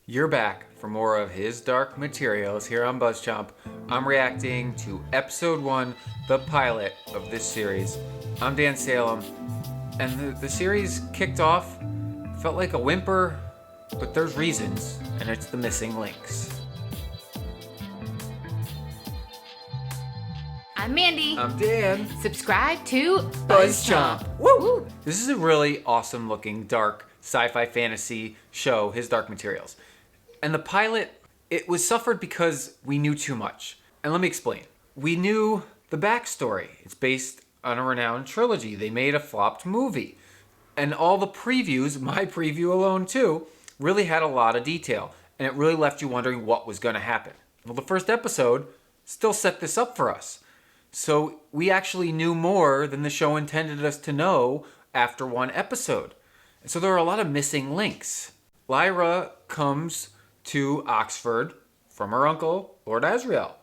You're back for more of His Dark Materials here on BuzzChomp. I'm reacting to episode 1, the pilot of this series. I'm Dan Salem, and the series kicked off, felt like a whimper, but there's reasons, and it's the missing links. I'm Mandy. I'm Dan. Subscribe to BuzzChomp. Woo! This is a really awesome looking, dark, sci-fi fantasy show, His Dark Materials. And the pilot, it was suffered because we knew too much. And let me explain. We knew the backstory. It's based on a renowned trilogy. They made a flopped movie. And all the previews, my preview alone too, really had a lot of detail. And it really left you wondering what was going to happen. Well, the first episode still set this up for us. So we actually knew more than the show intended us to know after one episode. And so there are a lot of missing links. Lyra comes to Oxford from her uncle, Lord Asriel.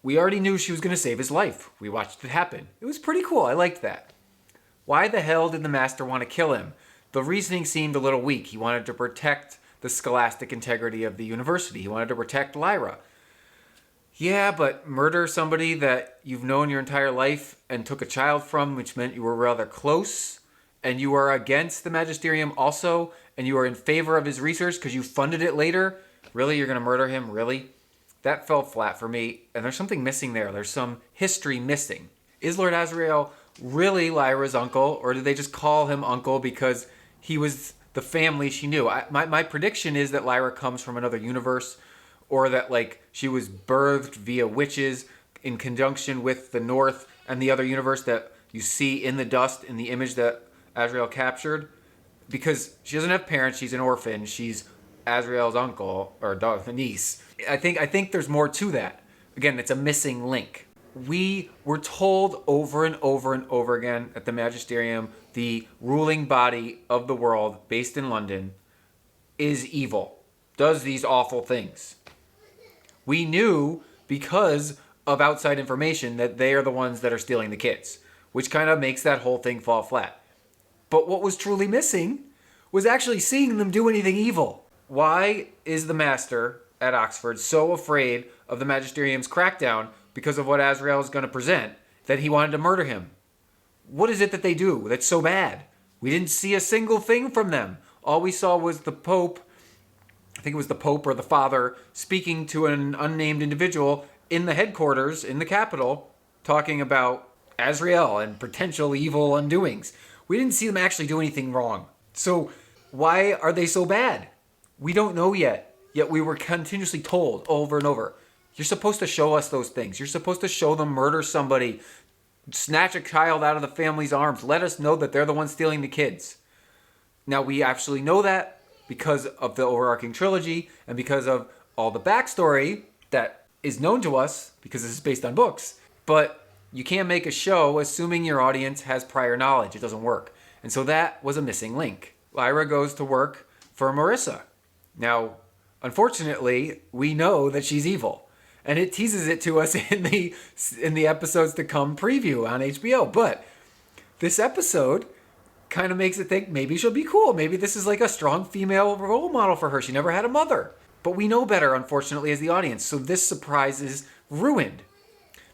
We already knew she was going to save his life. We watched it happen. It was pretty cool. I liked that. Why the hell did the Master want to kill him? The reasoning seemed a little weak. He wanted to protect the scholastic integrity of the university. He wanted to protect Lyra. Yeah, but murder somebody that you've known your entire life and took a child from, which meant you were rather close, and you are against the magisterium also, and you are in favor of his research because you funded it later? Really? You're going to murder him? Really? That fell flat for me, and there's something missing there. There's some history missing. Is Lord Asriel really Lyra's uncle, or did they just call him uncle because he was the family she knew? My prediction is that Lyra comes from another universe, or that she was birthed via witches in conjunction with the North and the other universe that you see in the dust in the image that Asriel captured. Because she doesn't have parents, she's an orphan, she's Asriel's uncle, or niece. I think there's more to that. Again, it's a missing link. We were told over and over and over again that the Magisterium, the ruling body of the world based in London, is evil, does these awful things. We knew because of outside information that they are the ones that are stealing the kids, which kind of makes that whole thing fall flat. But what was truly missing was actually seeing them do anything evil. Why is the Master at Oxford so afraid of the Magisterium's crackdown because of what Asriel is going to present that he wanted to murder him? What is it that they do that's so bad? We didn't see a single thing from them. All we saw was the Pope, I think it was the Pope or the Father, speaking to an unnamed individual in the headquarters in the capital, talking about Asriel and potential evil undoings. We didn't see them actually do anything wrong. So why are they so bad? We don't know yet. Yet we were continuously told over and over, you're supposed to show us those things. You're supposed to show them murder somebody, snatch a child out of the family's arms. Let us know that they're the ones stealing the kids. Now we actually know that because of the overarching trilogy and because of all the backstory that is known to us, because this is based on books. But you can't make a show assuming your audience has prior knowledge. It doesn't work. And so that was a missing link. Lyra goes to work for Marissa. Now, unfortunately, we know that she's evil. And it teases it to us in the episodes to come preview on HBO. But this episode kind of makes it think maybe she'll be cool. Maybe this is like a strong female role model for her. She never had a mother. But we know better, unfortunately, as the audience. So this surprise is ruined.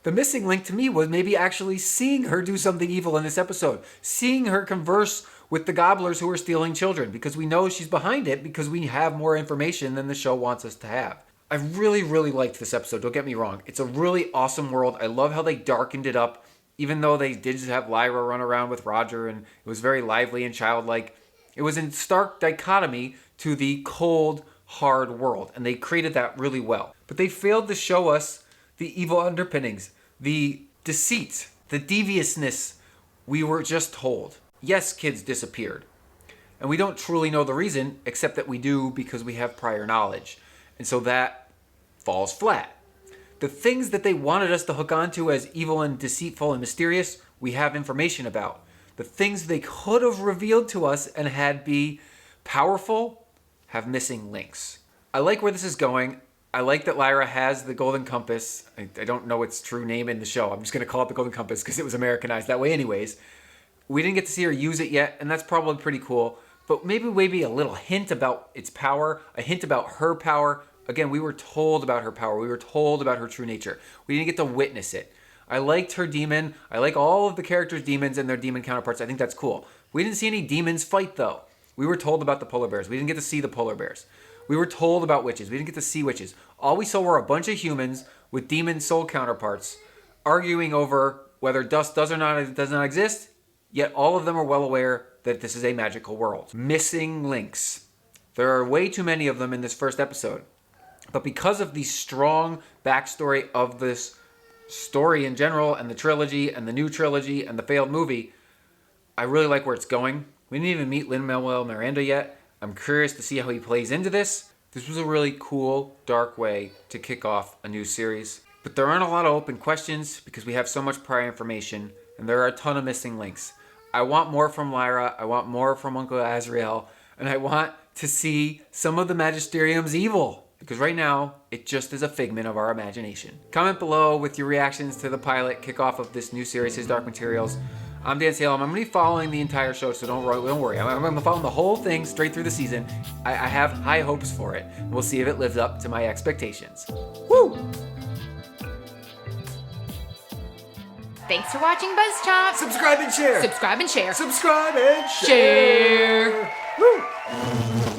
The missing link to me was maybe actually seeing her do something evil in this episode. Seeing her converse with the gobblers who are stealing children. Because we know she's behind it because we have more information than the show wants us to have. I really, really liked this episode. Don't get me wrong. It's a really awesome world. I love how they darkened it up. Even though they did have Lyra run around with Roger and it was very lively and childlike. It was in stark dichotomy to the cold, hard world. And they created that really well. But they failed to show us the evil underpinnings, the deceit, the deviousness we were just told. Yes, kids disappeared. And we don't truly know the reason, except that we do because we have prior knowledge. And so that falls flat. The things that they wanted us to hook onto as evil and deceitful and mysterious, we have information about. The things they could have revealed to us and had be powerful have missing links. I like where this is going. I like that Lyra has the Golden Compass. I don't know its true name in the show. I'm just going to call it the Golden Compass because it was Americanized that way anyways. We didn't get to see her use it yet, and that's probably pretty cool. but maybe a little hint about its power, a hint about her power. Again, we were told about her power. We were told about her true nature. We didn't get to witness it. I liked her demon. I like all of the characters' demons and their demon counterparts. I think that's cool. We didn't see any demons fight, though. We were told about the polar bears. We didn't get to see the polar bears. We were told about witches. We didn't get to see witches. All we saw were a bunch of humans with demon soul counterparts arguing over whether dust does not exist, yet all of them are well aware that this is a magical world. Missing links. There are way too many of them in this first episode. But because of the strong backstory of this story in general, and the trilogy, and the new trilogy, and the failed movie, I really like where it's going. We didn't even meet Lin-Manuel Miranda yet. I'm curious to see how he plays into this. This was a really cool, dark way to kick off a new series. But there aren't a lot of open questions because we have so much prior information, and there are a ton of missing links. I want more from Lyra, I want more from Uncle Azrael, and I want to see some of the Magisterium's evil. Because right now, it just is a figment of our imagination. Comment below with your reactions to the pilot kickoff of this new series, His Dark Materials. I'm Dan Salem. I'm going to be following the entire show, so don't worry. I'm going to follow the whole thing straight through the season. I have high hopes for it. We'll see if it lives up to my expectations. Woo! Thanks for watching BuzzChomp. Subscribe and share. Subscribe and share. Subscribe and share. Share. Woo!